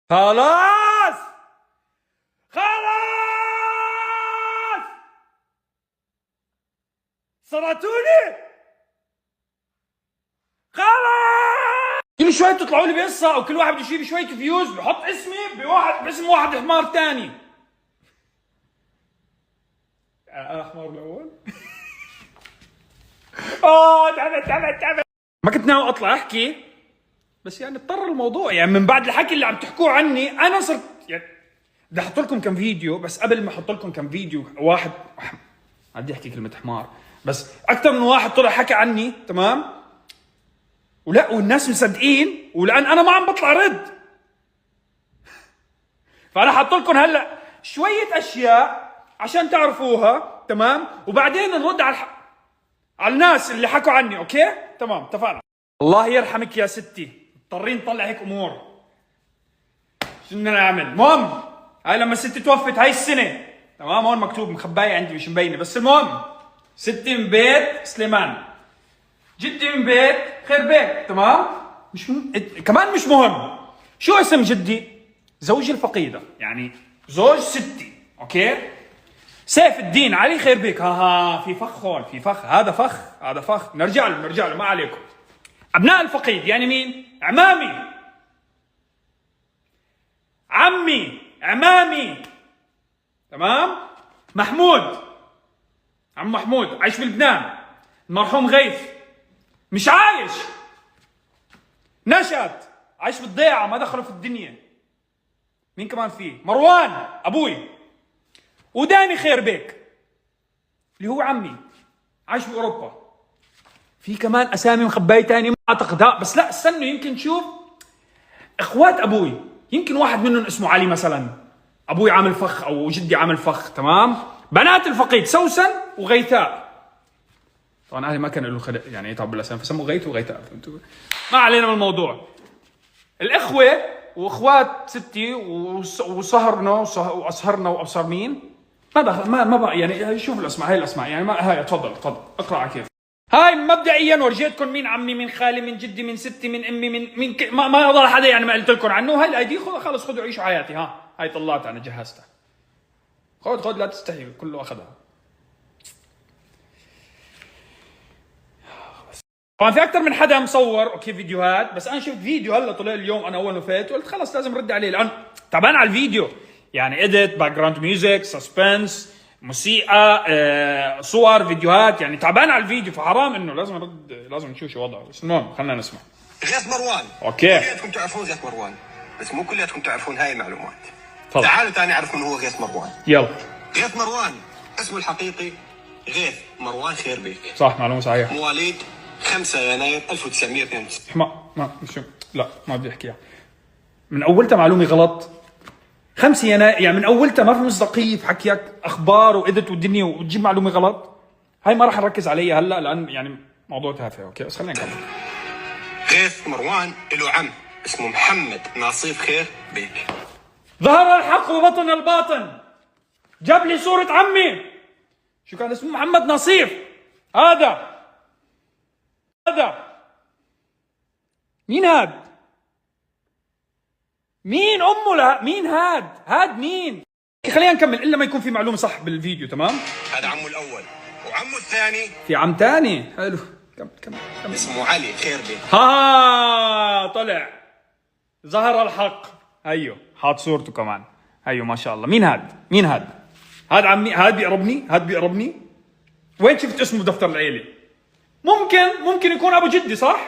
خلاص خلاص صرتوني خلاص. كل شوي تطلعوا لي بقصة وكل واحد بده يشيل شوية فيوز بحط اسمي باسم واحد حمار ثاني. حمار الاول. تعبت. ما كنت ناوي اطلع احكي بس يعني اضطر الموضوع، يعني من بعد الحكي اللي عم تحكوه عني انا صرت يعني بدي احط لكم كم فيديو. بس قبل ما احط لكم كم فيديو واحد بدي احكي كلمة حمار، بس اكثر من واحد طلع حكى عني تمام، ولا والناس مصدقين، ولان انا ما عم بطلع رد فانا حاط لكم هلا شوية اشياء عشان تعرفوها تمام، وبعدين نرد على الناس اللي حكوا عني. اوكي تمام اتفقنا. الله يرحمك يا ستي، مضطرين نطلع هيك امور، شو بدنا نعمل؟ المهم هاي لما ستي توفت هاي السنه تمام، هون مكتوب مخبايه عندي مش مبينه، بس المهم ستي من بيت سليمان، جدي من بيت خير بيك تمام. كمان مش مهم شو اسم جدي، زوجي الفقيده يعني زوج ستي. اوكي سيف الدين علي خير بيك. في فخ هون، في فخ، هذا فخ نرجع له ما عليكم. ابناء الفقيد يعني مين؟ عمامي، عمي، عمامي تمام. محمود، عم محمود عايش بلبنان. المرحوم غيث مش عايش، نشأت عايش بالضيعة ما دخلوا في الدنيا. مين كمان فيه؟ مروان ابوي، وداني خير بيك اللي هو عمي عايش باوروبا. في كمان اسامي مخبايه تاني ما اعتقد، بس لا استنوا يمكن نشوف. اخوات ابوي يمكن واحد منهم اسمه علي مثلا، ابوي عامل فخ او جدي عامل فخ تمام. بنات الفقيد سوسن وغيثاء، طبعا اهلي ما كانوا له يعني يتعبوا بالاسامي فسموا غيث وغيثاء، فهمتوا؟ ما علينا من الموضوع. الاخوه واخوات ستي وسهرنا واسهرنا وابصر مين ما دخل ما بقى يعني. شوف الاسماء، هاي الاسماء يعني ما هاي. تفضل اقرا على كيف. هاي مبدئيا ورجيتكم مين عمي، من خالي، من جدي، من ستي، من امي، من ما يضل حدا يعني ما قلت لكم عنه. هاي الاي دي خلص خذوا عيشوا حياتي. هاي طلعتها انا جهزتها. خذ لا تستحي، كله اخذها. طبعا في اكثر من حدا مصور اوكي فيديوهات، بس انا شفت فيديو هلا طلع اليوم انا اول ما فات وقلت خلص لازم ارد عليه لان تعبان على الفيديو. يعني اديت، باك جراوند ميوزك، سسبنس، موسيقى، صور، فيديوهات، يعني تعبان على الفيديو فحرام انه لازم ارد، لازم نشوف شو وضعه. بس المهم خلينا نسمع. غيث مروان، اوكي كلياتكم تعرفون غيث مروان بس مو كلياتكم تعرفون هاي المعلومات. طبعا. تعالوا تاني نعرف من هو غيث مروان. يلا. غيث مروان اسمه الحقيقي غيث مروان خير بيك. صح، معلومه صحيحه. مواليد 5 يناير 1992. لا ما بدي احكيها من اولتها، معلومه غلط. 5 يناير يعني من اولتها ما في مصداقيه في حكيك، اخبار وادت والدنيا وتجيب معلومه غلط. هاي ما راح نركز عليها هلا لان يعني موضوع تافه. اوكي بس خلينا نكمل. غيث مروان له عم اسمه محمد ناصيف خير بيك. ظهر الحق وبطن الباطن. جاب لي صورة عمي شو كان اسمه، محمد ناصيف. هذا مين هاد؟ مين امه؟ لا مين هاد مين؟ خلينا نكمل الا ما يكون في معلومه صح بالفيديو تمام. هذا عمه الاول، وعمه الثاني في عم تاني. حلو كمل. اسمه علي خير بيك. طلع ظهر الحق. هيو حاط صورته كمان. هيو ما شاء الله. مين هاد؟ هاد عمي. هاد بيقربني. وين شفت اسمه بدفتر العيله؟ ممكن يكون ابو جدي صح؟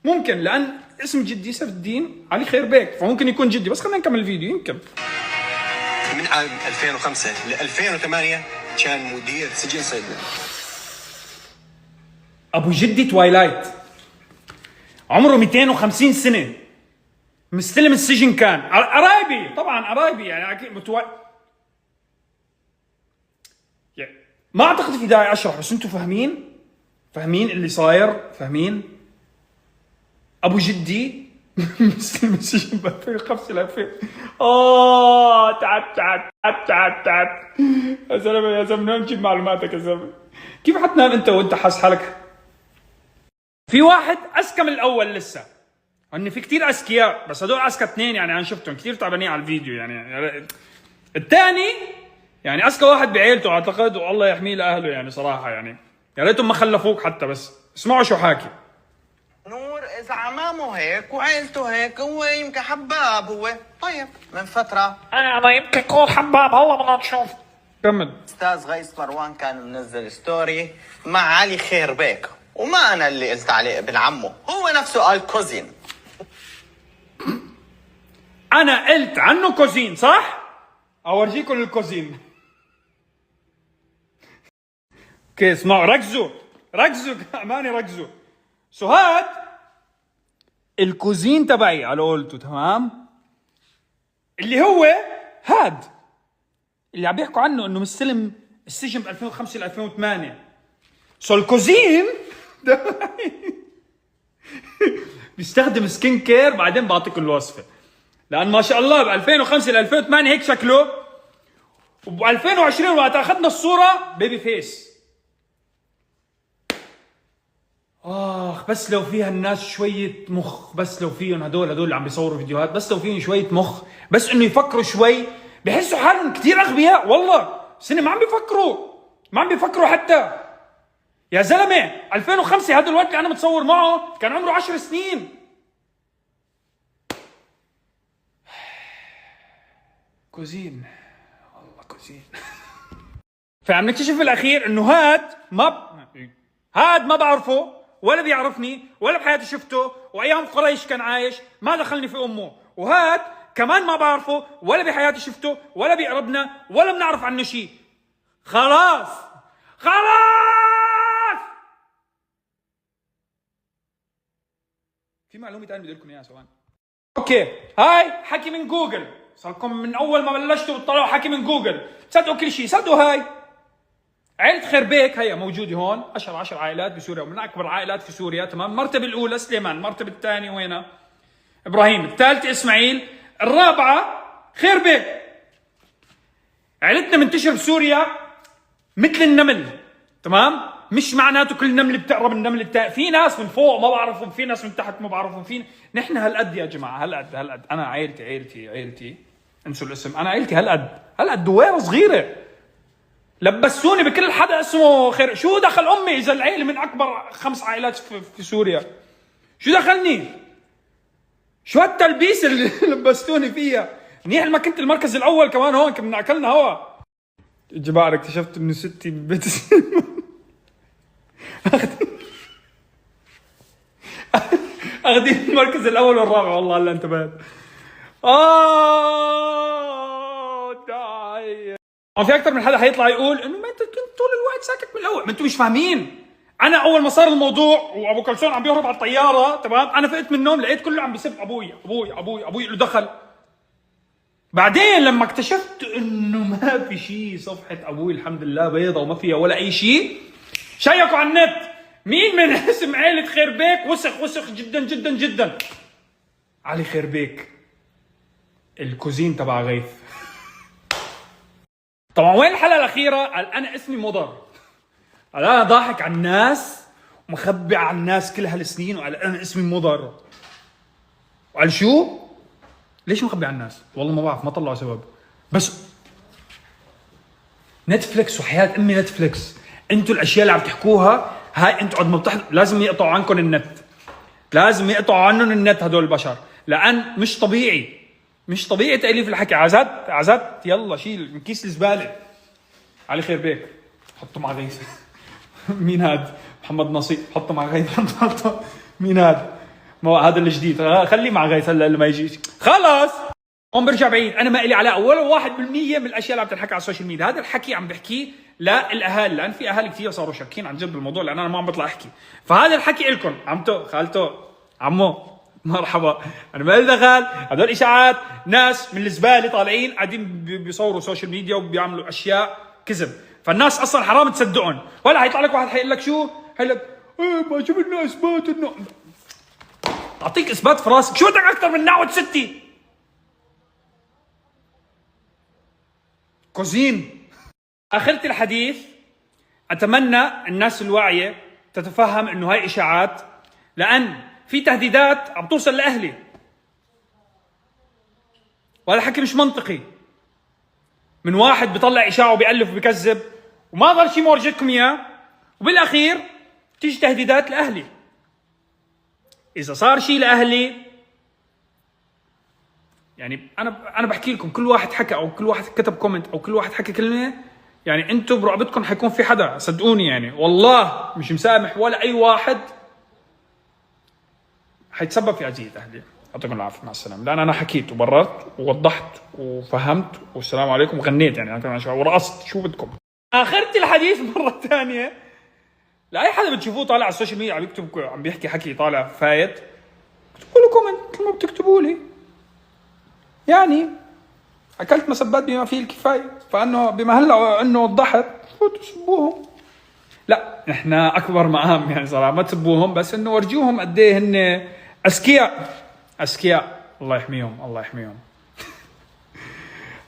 ممكن لان اسم جدي سيف الدين علي خير بيك فممكن يكون جدي. بس خلينا نكمل الفيديو. يمكن من عام 2005 ل 2008 كان مدير سجن صيدلة. ابو جدي توايلايت عمره 250 سنه، مستلم السجن. كان قرايبي طبعا، قرايبي يعني اكيد يعني ما اعتقد في داعي اشرح، بس انتم فاهمين اللي صاير، فاهمين. ابو جدي مستلم السجن ب 2005 ل 2000. تعب يا زلمه نجيب معلوماتك يا زلمه. كيف حتنام انت وانت حاس حالك؟ في واحد اذكى من الاول لسه. ان في كتير اذكياء، بس هدول اذكى اثنين يعني انا شفتهم كتير تعبانين على الفيديو يعني. الثاني يعني اذكى واحد بعيلته اعتقد، والله يحميه لاهله يعني صراحه يعني، يا ريتهم ما خلفوك حتى. بس اسمعوا شو حاكي. نور اذا عمامه هيك وعيلته هيك هو يمكن حباب هو. طيب من فتره انا يمكن يكون حباب، هلا بدنا نشوف. كمل. استاذ غيث مروان كان منزل ستوري مع علي خير بيك، وما انا اللي قلت عليه ابن عمه، هو نفسه قال كوزين. انا قلت عنه كوزين صح؟ اورجيكم الكوزين. اوكي اسمعوا، ركزوا اماني ركزوا. هاد الكوزين تبعي على قولته، تمام؟ اللي هو هاد اللي عم بيحكوا عنه انه مستلم السجن ب 2005 ل 2008. الكوزين بيستخدم سكين كير، بعدين بعطيكم الوصفه، لان ما شاء الله ب 2005 ل 2008 هيك شكله، وب 2020 وقت اخذنا الصوره بيبي فيس. بس لو فيها الناس شويه مخ، بس لو فيهم هدول اللي عم بيصوروا فيديوهات، بس لو فيهم شويه مخ، بس انه يفكروا شوي، بحسوا حالهم كثير اغبياء والله. سنة ما عم بيفكروا حتى. يا زلمه 2005 هذا الوقت اللي انا متصور معه كان عمره 10 سنين. كوزين والله كوزين. فعم نكتشف بالاخير انه هاد ما بعرفه ولا بيعرفني ولا بحياتي شفته، وايام قريش كان عايش ما دخلني في امه. وهاد كمان ما بعرفه ولا بحياتي شفته ولا بيقربنا ولا بنعرف عنه شيء. خلاص في معلومه ثانيه بدي لكم اياها سواء. اوكي هاي حكي من جوجل، صاركم من اول ما بلشتوا بتطلعوا حكي من جوجل، صدقوا كل شيء. صدقوا هاي عائلة خير بيك، هي موجودة هون، أشهر 10 عائلات بسوريا ومن أكبر عائلات في سوريا، تمام؟ المرتبة الأولى سليمان، المرتبة الثانية وينها؟ إبراهيم، الثالثة إسماعيل، الرابعة خير بيك. عائلتنا منتشرة بسوريا مثل النمل، تمام؟ مش معناته كل نملة بتقرب النمل الثاني، في ناس من فوق ما بعرفهم، في ناس من تحت ما بعرفهم، نحن هالقد يا جماعة، هالقد. أنا عائلتي انسوا الاسم، أنا عائلتي هالقد دويرة صغيرة. لبسوني بكل حدا اسمه خير، شو دخل امي اذا العيله من اكبر 5 عائلات في سوريا؟ شو دخلني؟ شو هالتلبيس اللي لبستوني فيها؟ منيح ما كنت المركز الاول كمان هون، كنا اكلنا هوا. جماعه اكتشفت انه ستي ببيت اخذين المركز الاول والرابع، والله هلا انتبهت. في اكثر من حدا حيطلع يقول انه ما انت كنت طول الوقت ساكت من الاول، ما انتم مش فاهمين. انا اول ما صار الموضوع وابو كلثوم عم بيهرب على الطياره، تمام؟ انا فقت من النوم لقيت كله عم بيسب ابوي اللي دخل. بعدين لما اكتشفت انه ما في شيء، صفحه ابوي الحمد لله بيضة وما فيها ولا اي شيء، شيكوا على النت مين من اسم عيله خير بيك وسخ جدا جدا جدا. علي خير بيك الكوزين تبع غيث. طبعا وين الحلقه الاخيره؟ قال انا اسمي مضر، قال انا ضاحك على الناس ومخبي على الناس كل هالسنين، وقال انا اسمي مضر. وقال شو؟ ليش مخبي على الناس؟ والله ما بعرف، ما طلعوا سبب. بس نتفليكس وحياة امي نتفليكس، انتوا الاشياء اللي عم تحكوها هاي انتوا قد ما لازم يقطعوا عنكم النت، لازم يقطعوا عنهم النت هدول البشر، لان مش طبيعي تأليف الحكي. عزات يلا شيل من كيس الزباله. علي خير بيك حطه مع غيث. مين هاد؟ محمد نصير حطه مع غيث. حطه مين هاد؟ ما هذا الجديد، خليه مع غيث هلا اللي ما يجي. خلص هون برجع بعيد، انا ما لي علاقه ولا 1% من الاشياء اللي عم تنحكى على السوشيال ميديا. هذا الحكي عم بحكيه للاهالي، لان في اهالي كثير صاروا شاكين عن جد بالموضوع، لان انا ما عم بطلع احكي. فهذا الحكي لكم عمتو خالتو عمو مرحبا، انا ما لي دخل. هدول اشاعات ناس من الزباله طالعين قاعدين بيصوروا سوشيال ميديا وبيعملوا اشياء كذب، فالناس اصلا حرام تصدقهم. ولا حيطلع لك واحد حيقول لك شو؟ حيقول لك ما جبنا اثبات انه، اعطيك اثبات في راسك، شو بدك اكثر من نعوة ستي؟ كوزين. اخرت الحديث، اتمنى الناس الواعيه تتفهم انه هاي اشاعات، لان في تهديدات عم توصل لاهلي، وهذا حكي مش منطقي من واحد بيطلع اشاعه وبيألف وبيكذب وما ضل شيء مورجيكم اياه، وبالاخير تيجي تهديدات لاهلي. اذا صار شيء لاهلي، يعني انا بحكي لكم، كل واحد حكى او كل واحد كتب كومنت او كل واحد حكى كلمه، يعني انتم برقبتكم حيكون في حدا، صدقوني يعني والله مش مسامح ولا اي واحد حيتسبب في اذيه اهلي. يعطيكم العافيه، مع السلامه. لان انا حكيت وبررت ووضحت وفهمت والسلام عليكم وغنيت، يعني ورقصت، شو بدكم. اخرت الحديث مره ثانيه لاي حدا بتشوفوه طالع على السوشيال ميديا عم يكتب، عم بيحكي حكي طالع فايت، اكتبوا له كومنت مثل ما بتكتبوا لي. يعني اكلت مسبات بما فيه الكفايه، فانه بما هلا انه وضحت فوتوا سبوهم. لا احنا اكبر مقام يعني صراحه، ما تسبوهم بس انه ورجوهم قد ايه هن اذكياء. اذكياء، الله يحميهم الله يحميهم.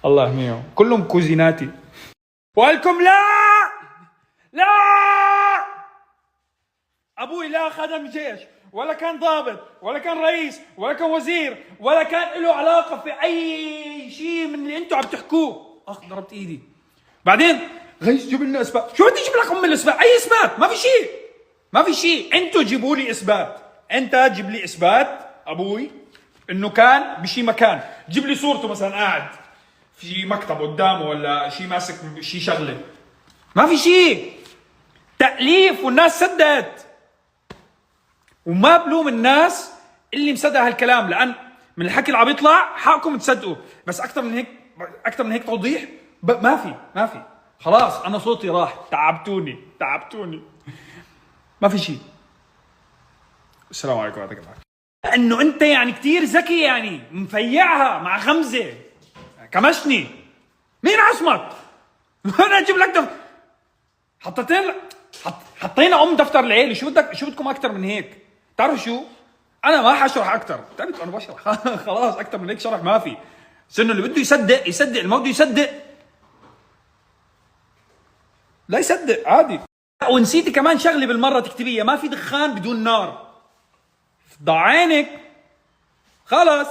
الله يحميهم، كلهم كوزيناتي. وقالكم لا لا، ابوي لا خدم جيش ولا كان ضابط ولا كان رئيس ولا كان وزير ولا كان له علاقه في اي شيء من اللي انتم عم تحكوه. ضربت ايدي. بعدين غيث جيب لنا اثبات. شو بدي اجيب لكم من الاثبات؟ اي اثبات؟ ما في شيء، ما في شيء. انتم جيبوا لي اثبات. انت جيب لي اثبات ابوي انه كان بشي مكان، جيب لي صورته مثلا قاعد في مكتب قدامه ولا شيء ماسك شيء شغله. ما في شيء، تأليف والناس صدقت. وما بلوم الناس اللي مصدق هالكلام، لان من الحكي اللي عم يطلع حقكم تصدقوا، بس اكثر من هيك توضيح ما في. خلاص انا صوتي راح، تعبتوني. ما في شيء. السلام عليكم ورحمة الله وبركاته. انه انت يعني كثير ذكي، يعني مفيعها مع غمزه كمشني. مين عصمت؟ انا اجيب لك حطينا دفتر العيله. شو بدكم اكثر من هيك؟ تعرفوا شو؟ انا ما حشرح اكثر، بتعرفوا انا بشرح. خلاص اكثر من هيك شرح ما في. سنه اللي بده يصدق، اللي ما بده يصدق لا يصدق عادي. ونسيتي كمان شغله بالمره تكتبيها، ما في دخان بدون نار. ضع عينك خلص،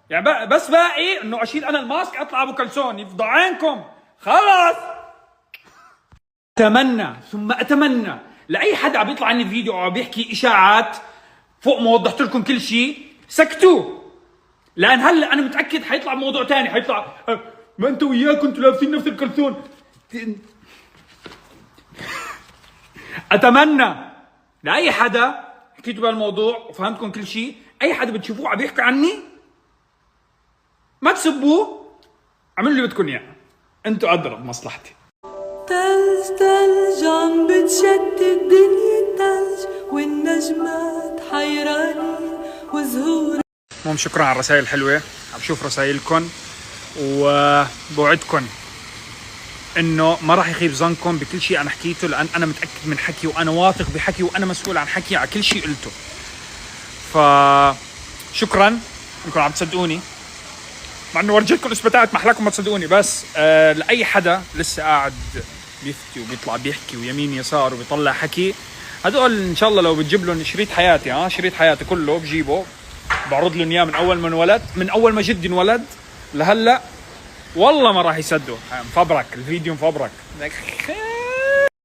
يعني بس باقي انه اشيل انا الماسك اطلع ابو كلسون. يفضع عينكم خلص. اتمنى ثم اتمنى لاي حدا عم يطلع عني فيديو او عم بيحكي اشاعات فوق ما وضحت لكم كل شيء، سكتوا. لان هلا انا متاكد حيطلع موضوع ثاني، حيطلع ما انت وياه كنتوا لابسين نفس الكلسون. اتمنى لاي حدا حكيتوا بهالموضوع وفهمتكم كل شيء، اي حدا بتشوفوه عم يحكي عني ما تسبوه، اعملوا اللي بدكم اياه، انتوا ادرى بمصلحتي. تلج عم بتشتت الدنيا التلج والنجمات حيرانين وزهور. المهم شكرا على الرسائل الحلوه، عم بشوف رسائلكم وبوعدكم انه ما راح يخيب ظنكم بكل شيء انا حكيته، لان انا متاكد من حكي وانا واثق بحكي وانا مسؤول عن حكي على كل شيء قلته. فشكرا انكم عم تصدقوني، مع انه ورجيتكم اثباتات ما احلاكم ما تصدقوني. بس لاي حدا لسه قاعد بيفتي وبيطلع بيحكي ويمين يسار وبيطلع حكي، هدول ان شاء الله لو بتجيب لهم شريط حياتي، شريط حياتي كله بجيبه بعرض لهم اياه من اول ما جدي انولد لهلا، والله ما راح يصدقوا. مفبرك الفيديو، مفبرك.